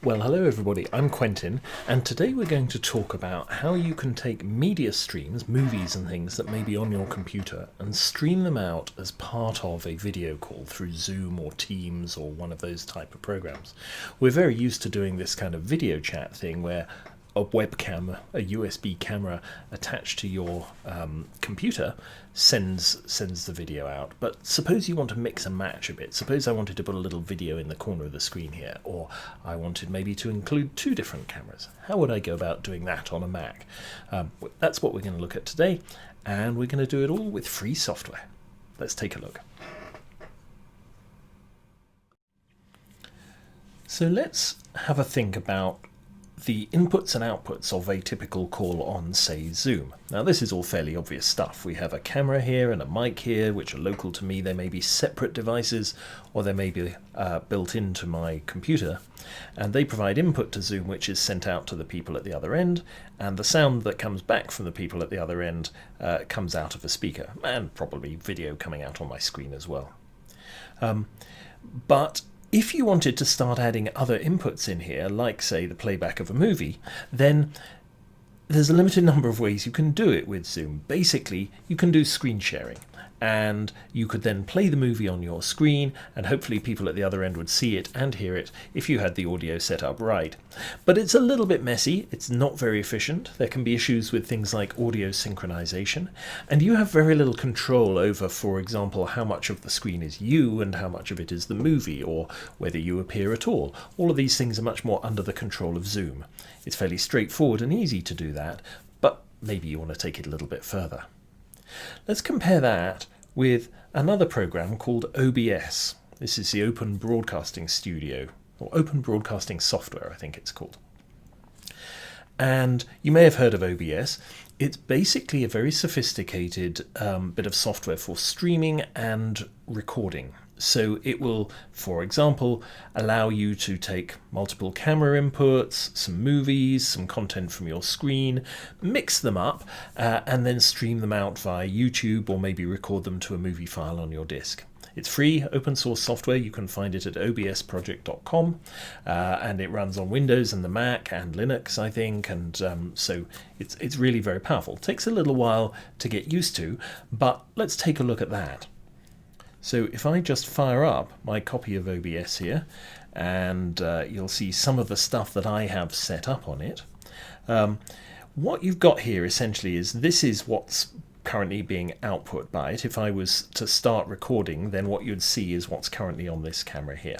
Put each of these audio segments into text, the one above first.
Well, hello everybody, I'm Quentin, and today we're going to talk about how you can take media streams, movies and things that may be on your computer, and stream them out as part of a video call through Zoom or Teams or one of those type of programs. We're very used to doing this kind of video chat thing where a webcam, a USB camera attached to your computer sends the video out. But suppose you want to mix and match a bit. Suppose I wanted to put a little video in the corner of the screen here, or I wanted maybe to include two different cameras. How would I go about doing that on a Mac? That's what we're going to look at today, and we're going to do it all with free software. Let's take a look. So let's have a think about the inputs and outputs of a typical call on, say, Zoom. Now this is all fairly obvious stuff. We have a camera here and a mic here which are local to me. They may be separate devices or they may be built into my computer, and they provide input to Zoom which is sent out to the people at the other end, and the sound that comes back from the people at the other end comes out of a speaker, and probably video coming out on my screen as well. But if you wanted to start adding other inputs in here, like say the playback of a movie, then there's a limited number of ways you can do it with Zoom. Basically, you can do screen sharing, and you could then play the movie on your screen, and hopefully people at the other end would see it and hear it if you had the audio set up right. But it's a little bit messy, it's not very efficient, there can be issues with things like audio synchronization, and you have very little control over, for example, how much of the screen is you and how much of it is the movie, or whether you appear at all. All of these things are much more under the control of Zoom. It's fairly straightforward and easy to do that, but maybe you want to take it a little bit further. Let's compare that with another program called OBS. This is the Open Broadcasting Studio, or Open Broadcasting Software, I think it's called. And you may have heard of OBS. It's basically a very sophisticated bit of software for streaming and recording. So it will, for example, allow you to take multiple camera inputs, some movies, some content from your screen, mix them up, and then stream them out via YouTube, or maybe record them to a movie file on your disk. It's free, open source software. You can find it at obsproject.com, and it runs on Windows and the Mac and Linux, I think, and so it's really very powerful. It takes a little while to get used to, but let's take a look at that. So if I just fire up my copy of OBS here, and you'll see some of the stuff that I have set up on it. What you've got here essentially is this is what's currently being output by it. If I was to start recording, then what you'd see is what's currently on this camera here,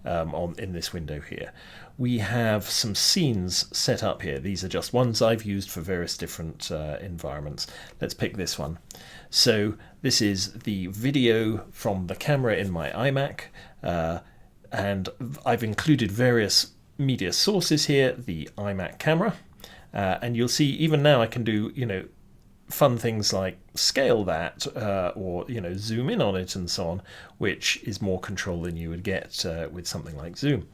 in this window here. We have some scenes set up here. These are just ones I've used for various different environments. Let's pick this one. So this is the video from the camera in my iMac, and I've included various media sources here, the iMac camera, and you'll see even now I can do, fun things like scale that, or zoom in on it and so on, which is more control than you would get with something like Zoom.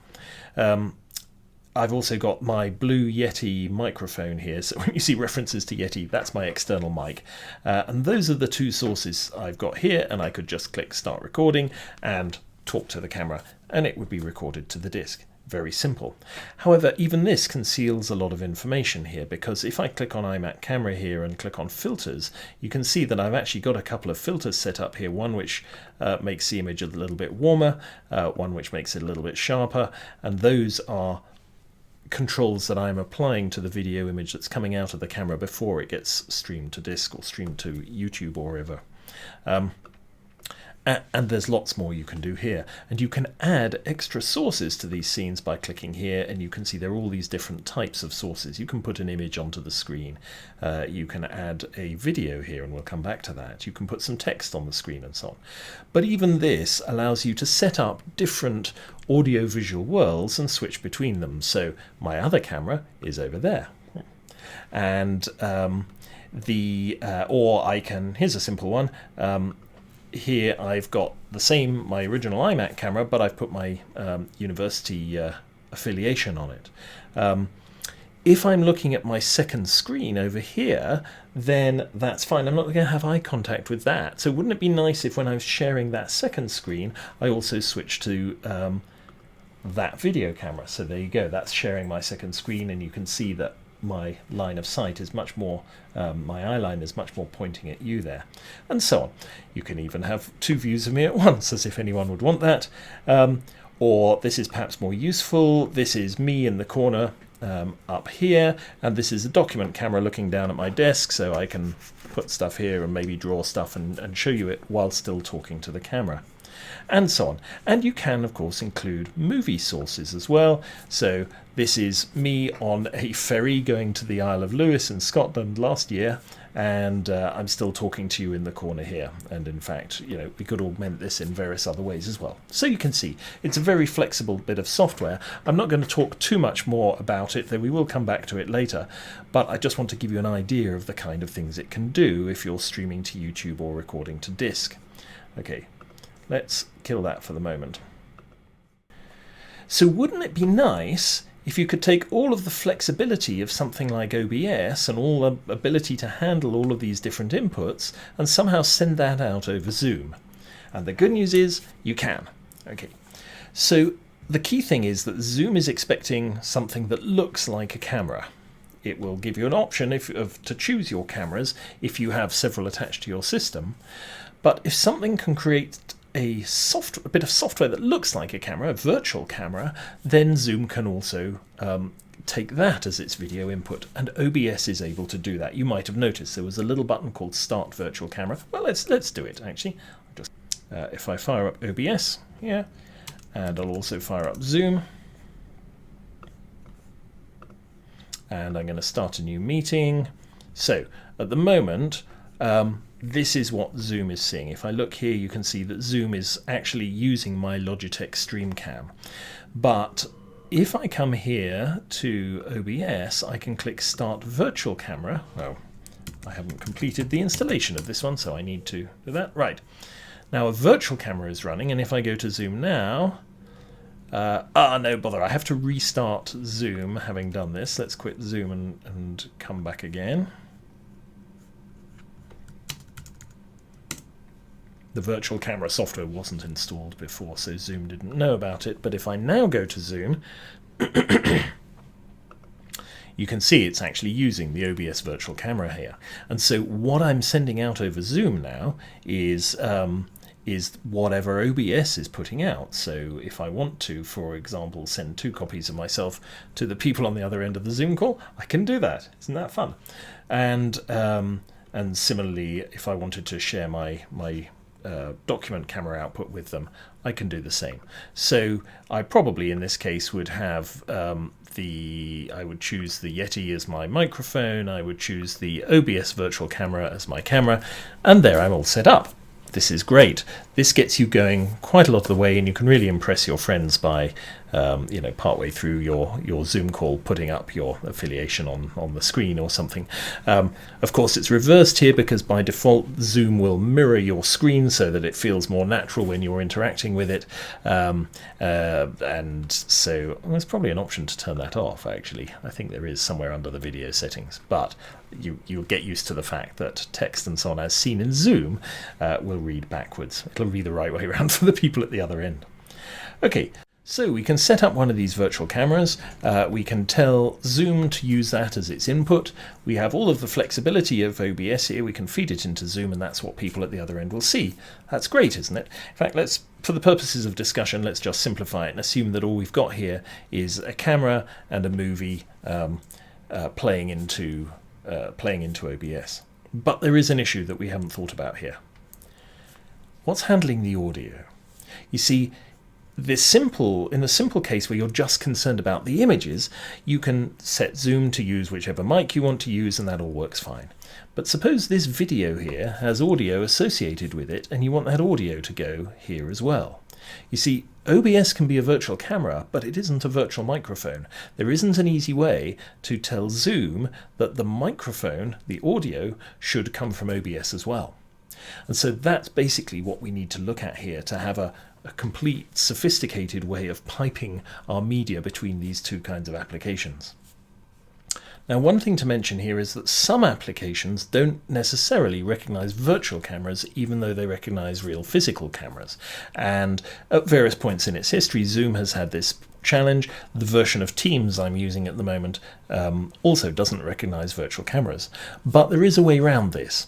I've also got my Blue Yeti microphone here, so when you see references to Yeti, that's my external mic. And those are the two sources I've got here, and I could just click start recording and talk to the camera, and it would be recorded to the disk. Very simple. However, even this conceals a lot of information here, because if I click on iMac camera here and click on filters, you can see that I've actually got a couple of filters set up here, one which makes the image a little bit warmer, one which makes it a little bit sharper, and those are controls that I'm applying to the video image that's coming out of the camera before it gets streamed to disk or streamed to YouTube or wherever. And there's lots more you can do here, and you can add extra sources to these scenes by clicking here, and you can see there are all these different types of sources. You can put an image onto the screen, you can add a video here, and we'll come back to that. You can put some text on the screen and so on. But even this allows you to set up different audio-visual worlds and switch between them. So my other camera is over there, and or I can, here's a simple one. Here I've got my original iMac camera, but I've put my university affiliation on it. If I'm looking at my second screen over here, then that's fine. I'm not going to have eye contact with that. So wouldn't it be nice if when I was sharing that second screen, I also switched to that video camera. So there you go, that's sharing my second screen, and you can see that my line of sight is much more, my eye line is much more pointing at you there, and so on. You can even have two views of me at once, as if anyone would want that. Or this is perhaps more useful. This is me in the corner up here, and this is a document camera looking down at my desk, so I can put stuff here and maybe draw stuff and show you it while still talking to the camera, and so on. And you can, of course, include movie sources as well. So this is me on a ferry going to the Isle of Lewis in Scotland last year, and I'm still talking to you in the corner here. And in fact, you know, we could augment this in various other ways as well. So you can see it's a very flexible bit of software. I'm not going to talk too much more about it, though we will come back to it later, but I just want to give you an idea of the kind of things it can do if you're streaming to YouTube or recording to disk. Okay, let's kill that for the moment. So wouldn't it be nice if you could take all of the flexibility of something like OBS and all the ability to handle all of these different inputs and somehow send that out over Zoom? And the good news is you can. Okay, so the key thing is that Zoom is expecting something that looks like a camera. It will give you an option to choose your cameras if you have several attached to your system. But if something can create a bit of software that looks like a camera, a virtual camera, then Zoom can also take that as its video input, and OBS is able to do that. You might have noticed there was a little button called Start Virtual Camera. Well, let's do it actually. Just if I fire up OBS here, and I'll also fire up Zoom, and I'm going to start a new meeting. So at the moment, this is what Zoom is seeing. If I look here, you can see that Zoom is actually using my Logitech StreamCam. But if I come here to OBS, I can click Start Virtual Camera. Well, I haven't completed the installation of this one, so I need to do that. Right. Now a virtual camera is running, and if I go to Zoom now, no bother, I have to restart Zoom having done this. Let's quit Zoom and come back again. The virtual camera software wasn't installed before, so Zoom didn't know about it. But if I now go to Zoom, you can see it's actually using the OBS virtual camera here. And so what I'm sending out over Zoom now is whatever OBS is putting out. So if I want to, for example, send 2 copies of myself to the people on the other end of the Zoom call, I can do that. Isn't that fun? And similarly, if I wanted to share my document camera output with them, I can do the same. So I probably in this case would have I would choose the Yeti as my microphone, I would choose the OBS virtual camera as my camera, and there I'm all set up. This is great. This gets you going quite a lot of the way, and you can really impress your friends by, partway through your Zoom call, putting up your affiliation on the screen or something. Of course, it's reversed here because by default Zoom will mirror your screen so that it feels more natural when you're interacting with it. And so there's probably an option to turn that off, actually. I think there is somewhere under the video settings, but you'll get used to the fact that text and so on, as seen in Zoom, will read backwards. It'll read the right way around for the people at the other end. Okay, so we can set up one of these virtual cameras. We can tell Zoom to use that as its input. We have all of the flexibility of OBS here. We can feed it into Zoom, and that's what people at the other end will see. That's great, isn't it? In fact, for the purposes of discussion, let's just simplify it and assume that all we've got here is a camera and a movie playing into OBS. But there is an issue that we haven't thought about here. What's handling the audio? You see, in the simple case where you're just concerned about the images, you can set Zoom to use whichever mic you want to use, and that all works fine. But suppose this video here has audio associated with it, and you want that audio to go here as well. You see, OBS can be a virtual camera, but it isn't a virtual microphone. There isn't an easy way to tell Zoom that the microphone, the audio, should come from OBS as well. And so that's basically what we need to look at here, to have a complete, sophisticated way of piping our media between these two kinds of applications. Now, one thing to mention here is that some applications don't necessarily recognize virtual cameras, even though they recognize real physical cameras. And at various points in its history, Zoom has had this challenge. The version of Teams I'm using at the moment also doesn't recognize virtual cameras. But there is a way around this.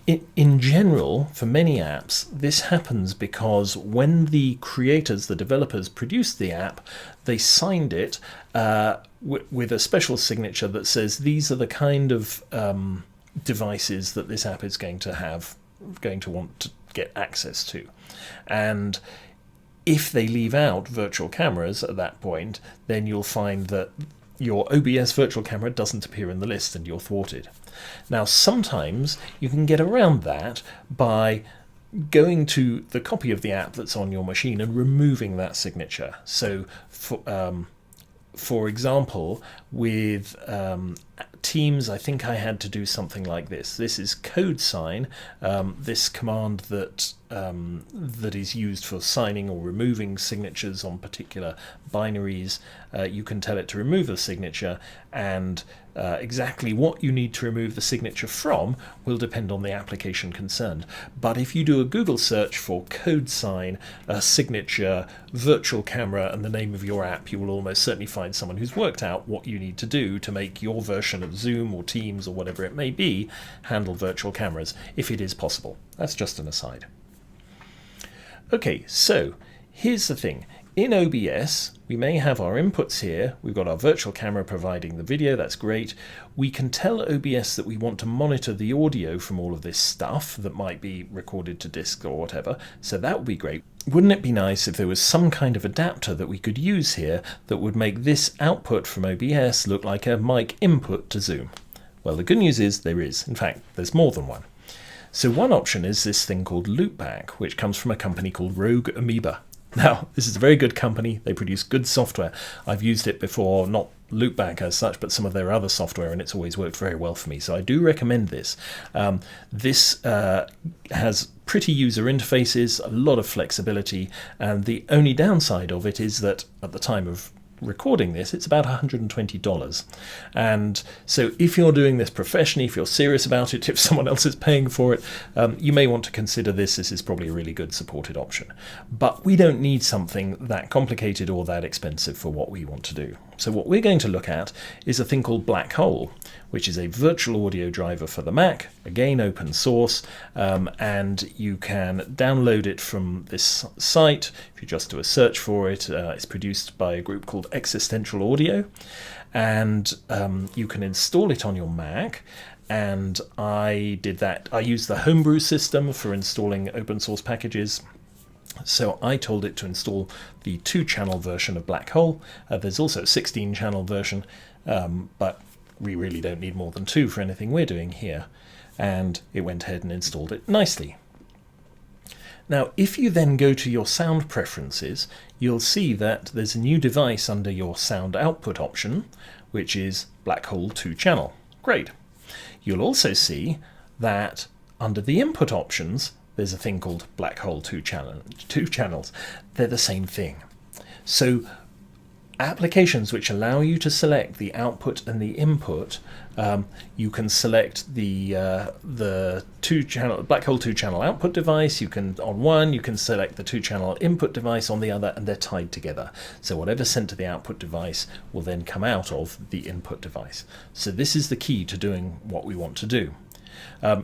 In general, for many apps, this happens because when the creators, the developers, produced the app, they signed it with a special signature that says these are the kind of devices that this app is going to want to get access to. And if they leave out virtual cameras at that point, then you'll find that your OBS virtual camera doesn't appear in the list and you're thwarted. Now, sometimes you can get around that by going to the copy of the app that's on your machine and removing that signature. So, for example, with Teams, I think I had to do something like this. This is code sign, this command that is used for signing or removing signatures on particular binaries. You can tell it to remove the signature, and exactly what you need to remove the signature from will depend on the application concerned. But if you do a Google search for code sign, signature, virtual camera, and the name of your app, you will almost certainly find someone who's worked out what you need to do to make your version of Zoom or Teams or whatever it may be handle virtual cameras, if it is possible. That's just an aside. Okay, so here's the thing. In OBS, we may have our inputs here. We've got our virtual camera providing the video. That's great. We can tell OBS that we want to monitor the audio from all of this stuff that might be recorded to disk or whatever. So that would be great. Wouldn't it be nice if there was some kind of adapter that we could use here that would make this output from OBS look like a mic input to Zoom? Well, the good news is there is. In fact, there's more than one. So one option is this thing called Loopback, which comes from a company called Rogue Amoeba. Now, this is a very good company. They produce good software. I've used it before, not Loopback as such, but some of their other software, and it's always worked very well for me. So I do recommend this. This has pretty user interfaces, a lot of flexibility, and the only downside of it is that at the time of recording this, it's about $120. And so if you're doing this professionally, if you're serious about it, if someone else is paying for it, you may want to consider this. This is probably a really good supported option. But we don't need something that complicated or that expensive for what we want to do. So what we're going to look at is a thing called BlackHole, which is a virtual audio driver for the Mac, again open source, and you can download it from this site. If you just do a search for it, it's produced by a group called Existential Audio, and you can install it on your Mac. And I did that. I used the Homebrew system for installing open source packages. So I told it to install the 2-channel version of BlackHole. There's also a 16-channel version, but we really don't need more than 2 for anything we're doing here. And it went ahead and installed it nicely. Now, if you then go to your sound preferences, you'll see that there's a new device under your sound output option, which is BlackHole 2-channel. Great. You'll also see that under the input options, there's a thing called BlackHole 2 channels. They're the same thing. So applications which allow you to select the output and the input, you can select the 2-channel BlackHole 2-channel output device. You can on one, you can select the 2-channel input device on the other, and they're tied together. So whatever's sent to the output device will then come out of the input device. So this is the key to doing what we want to do.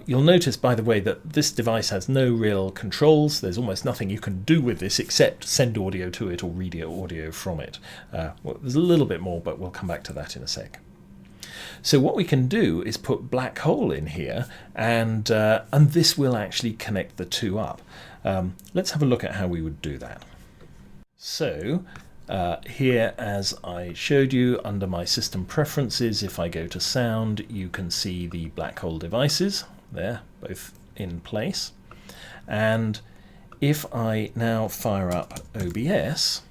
You'll notice, by the way, that this device has no real controls. There's almost nothing you can do with this except send audio to it or read audio from it. Well, there's a little bit more, but we'll come back to that in a sec. So what we can do is put BlackHole in here, and this will actually connect the two up. Let's have a look at how we would do that. So here, as I showed you, under my system preferences, if I go to sound, you can see the BlackHole devices there, both in place. And if I now fire up OBS,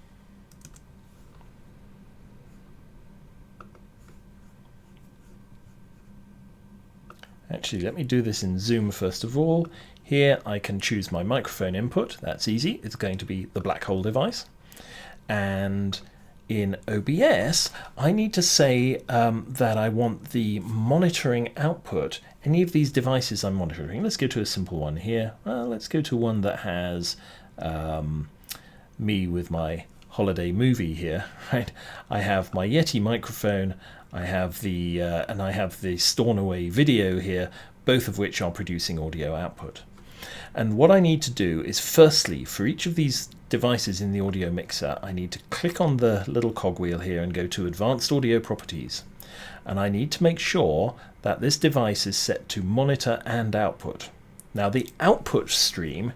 actually, let me do this in Zoom first of all. Here I can choose my microphone input. That's easy. It's going to be the BlackHole device. And in OBS, I need to say that I want the monitoring output, any of these devices I'm monitoring. Let's go to a simple one here. Let's go to one that has me with my holiday movie here, right? I have my Yeti microphone, I have the and I have the Stornoway video here, both of which are producing audio output. And what I need to do is, firstly, for each of these devices in the audio mixer, I need to click on the little cogwheel here and go to Advanced Audio Properties. And I need to make sure that this device is set to monitor and output. Now, the output stream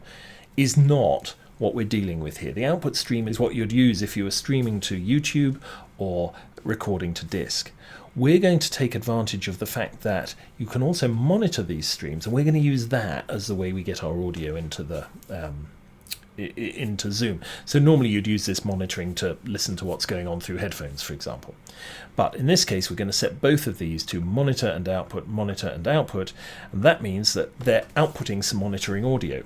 is not what we're dealing with here. The output stream is what you'd use if you were streaming to YouTube or recording to disk. We're going to take advantage of the fact that you can also monitor these streams, and we're going to use that as the way we get our audio into the into Zoom. So normally you'd use this monitoring to listen to what's going on through headphones, for example. But in this case, we're going to set both of these to monitor and output, and that means that they're outputting some monitoring audio.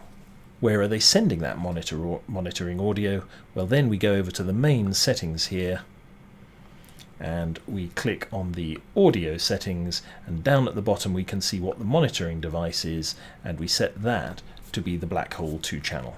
Where are they sending that monitoring audio? Well, then we go over to the main settings here, and we click on the audio settings, and down at the bottom we can see what the monitoring device is, and we set that to be the BlackHole 2 channel.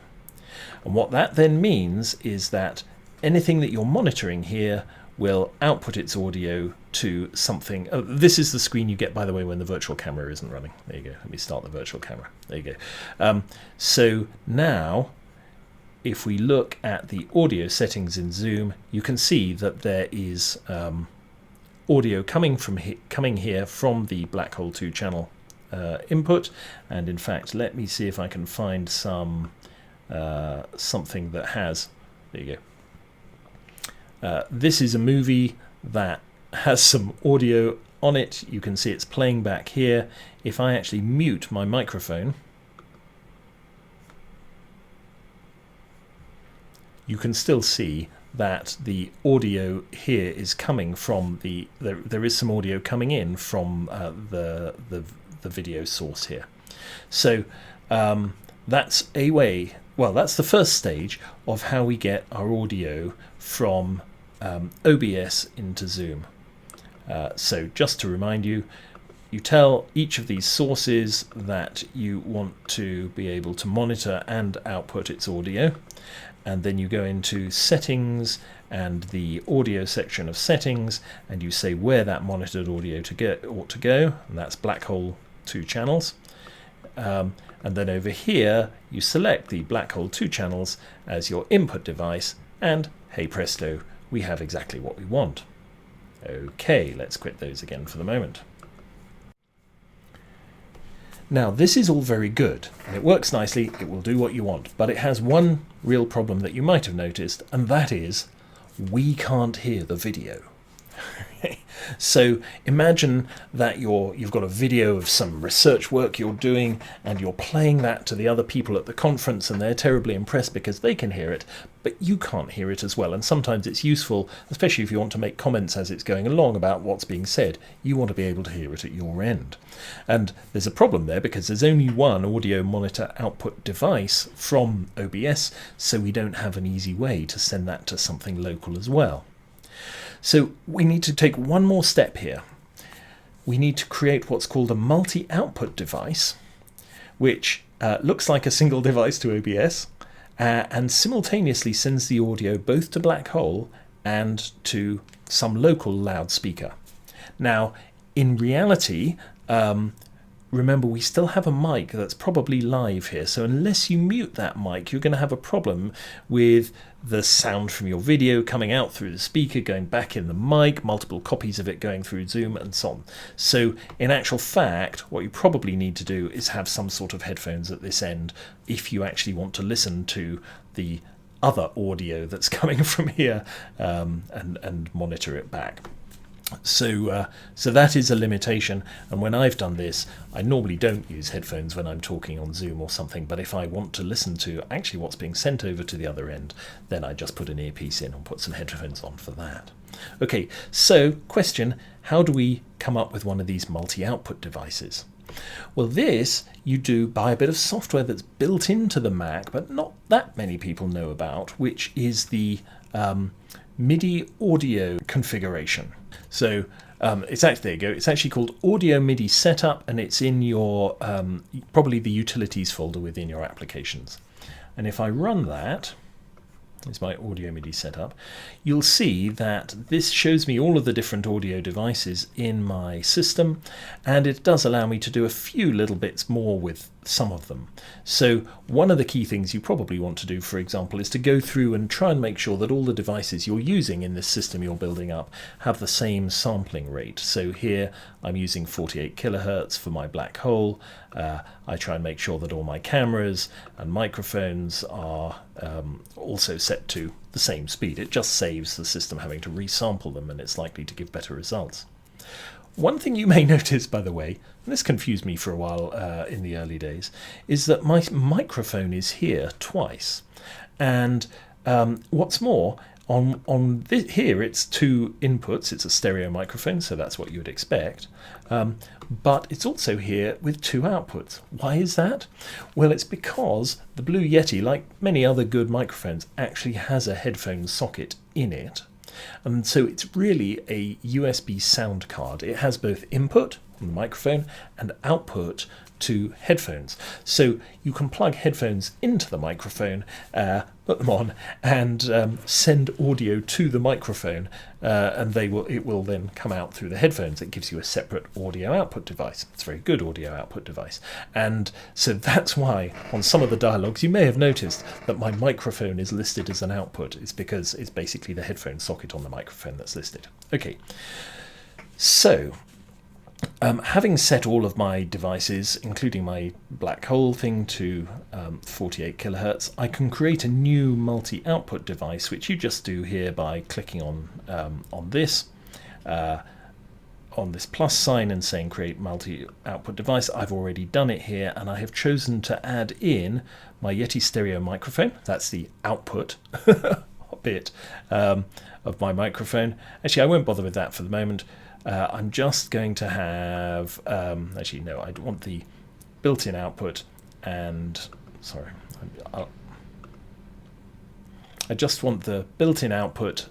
And what that then means is that anything that you're monitoring here will output its audio to something. Oh, this is the screen you get, by the way, when the virtual camera isn't running. There you go. Let me start the virtual camera. There you go. So now, if we look at the audio settings in Zoom, you can see that there is audio coming here from the BlackHole 2 channel input. And in fact, let me see if I can find some something that has. There you go. This is a movie that has some audio on it. You can see it's playing back here. If I actually mute my microphone, you can still see that the audio here is coming from there is some audio coming in from the video source here. So that's a way. Well, that's the first stage of how we get our audio from OBS into Zoom. So just to remind you, you tell each of these sources that you want to be able to monitor and output its audio, and then you go into settings and the audio section of settings, and you say where that monitored audio ought to go, and that's BlackHole 2 channels. And then over here you select the BlackHole 2 channels as your input device, and hey presto, we have exactly what we want. Okay, let's quit those again for the moment. Now, this is all very good, and it works nicely, it will do what you want, but it has one real problem that you might have noticed, and that is we can't hear the video. So imagine that you've got a video of some research work you're doing, and you're playing that to the other people at the conference, and they're terribly impressed because they can hear it, but you can't hear it as well. And sometimes it's useful, especially if you want to make comments as it's going along about what's being said. You want to be able to hear it at your end. And there's a problem there because there's only one audio monitor output device from OBS, so we don't have an easy way to send that to something local as well. So we need to take one more step here. We need to create what's called a multi-output device, which looks like a single device to OBS and simultaneously sends the audio both to BlackHole and to some local loudspeaker. Now, in reality, remember we still have a mic that's probably live here, so unless you mute that mic, you're going to have a problem with the sound from your video coming out through the speaker, going back in the mic, multiple copies of it going through Zoom, and so on. So in actual fact, what you probably need to do is have some sort of headphones at this end if you actually want to listen to the other audio that's coming from here and monitor it back. So that is a limitation, and when I've done this, I normally don't use headphones when I'm talking on Zoom or something, but if I want to listen to actually what's being sent over to the other end, then I just put an earpiece in and put some headphones on for that. Okay, so question, how do we come up with one of these multi-output devices? Well, this you do by a bit of software that's built into the Mac, but not that many people know about, which is the Midi audio configuration. So it's actually, there you go, it's actually called Audio Midi Setup, and it's in your probably the utilities folder within your applications. And if I run that, is my audio MIDI setup, you'll see that this shows me all of the different audio devices in my system, and it does allow me to do a few little bits more with some of them. So one of the key things you probably want to do, for example, is to go through and try and make sure that all the devices you're using in this system you're building up have the same sampling rate. So here I'm using 48 kilohertz for my black hole. I try and make sure that all my cameras and microphones are also set to the same speed. It just saves the system having to resample them, and it's likely to give better results. One thing you may notice, by the way, and this confused me for a while in the early days, is that my microphone is here twice. And what's more, on this, here it's two inputs. It's a stereo microphone, so that's what you would expect. But it's also here with two outputs. Why is that? Well, it's because the Blue Yeti, like many other good microphones, actually has a headphone socket in it. And so it's really a USB sound card. It has both input from the microphone and output to headphones. So you can plug headphones into the microphone, put them on, and send audio to the microphone, and it will then come out through the headphones. It gives you a separate audio output device. It's a very good audio output device. And so that's why on some of the dialogues you may have noticed that my microphone is listed as an output. It's because it's basically the headphone socket on the microphone that's listed. Okay, so having set all of my devices, including my black hole thing, to 48 kilohertz, I can create a new multi-output device, which you just do here by clicking on this plus sign and saying create multi-output device. I've already done it here, and I have chosen to add in my Yeti stereo microphone. That's the output bit of my microphone. Actually, I won't bother with that for the moment. I'm just going to have, actually no, I want the built-in output, and, sorry, I just want the built-in output,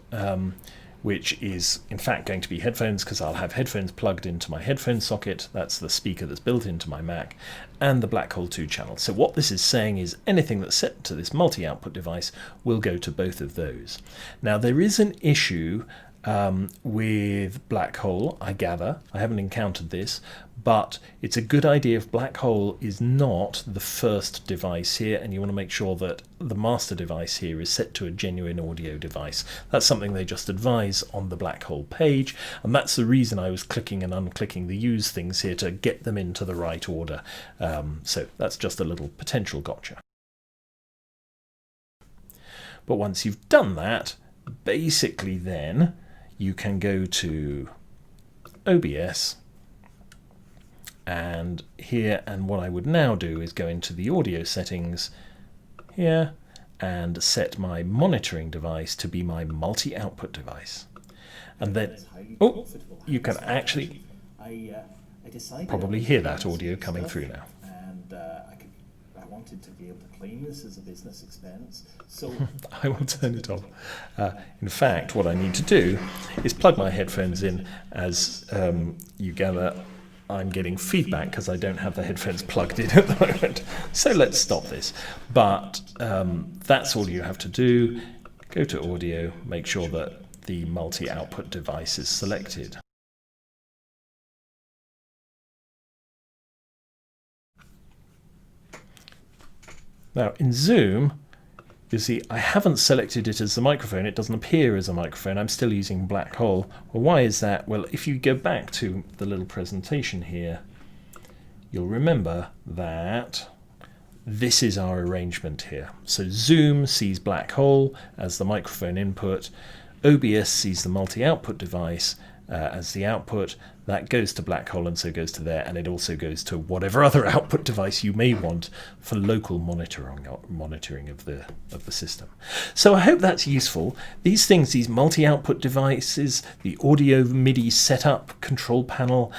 which is in fact going to be headphones, because I'll have headphones plugged into my headphone socket. That's the speaker that's built into my Mac, and the black hole 2 channel. So what this is saying is anything that's set to this multi-output device will go to both of those. Now there is an issue with black hole, I gather. I haven't encountered this, but it's a good idea if black hole is not the first device here, and you want to make sure that the master device here is set to a genuine audio device. That's something they just advise on the black hole page, and that's the reason I was clicking and unclicking the use things here to get them into the right order. So that's just a little potential gotcha. But once you've done that, basically then you can go to OBS and here, and what I would now do is go into the audio settings here and set my monitoring device to be my multi-output device. And then, oh, you can actually probably hear that audio coming through now. I wanted to be able to claim this as a business expense, so I will turn it off. In fact, what I need to do is plug my headphones in. As you gather, I'm getting feedback because I don't have the headphones plugged in at the moment. So let's stop this. But that's all you have to do. Go to audio, make sure that the multi-output device is selected. Now in Zoom, you see I haven't selected it as the microphone. It doesn't appear as a microphone. I'm still using black hole. Well, why is that? Well, if you go back to the little presentation here, you'll remember that this is our arrangement here. So Zoom sees black hole as the microphone input. OBS sees the multi-output device as the output. That goes to black hole and so goes to there, and it also goes to whatever other output device you may want for local monitoring of the system. So I hope that's useful. These things, these multi-output devices, the audio MIDI setup, control panel,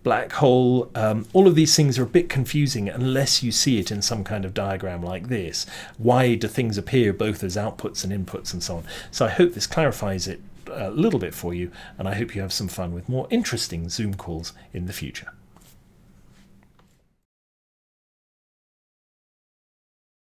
black hole, all of these things are a bit confusing unless you see it in some kind of diagram like this. Why do things appear both as outputs and inputs and so on? So I hope this clarifies it a little bit for you, and I hope you have some fun with more interesting Zoom calls in the future.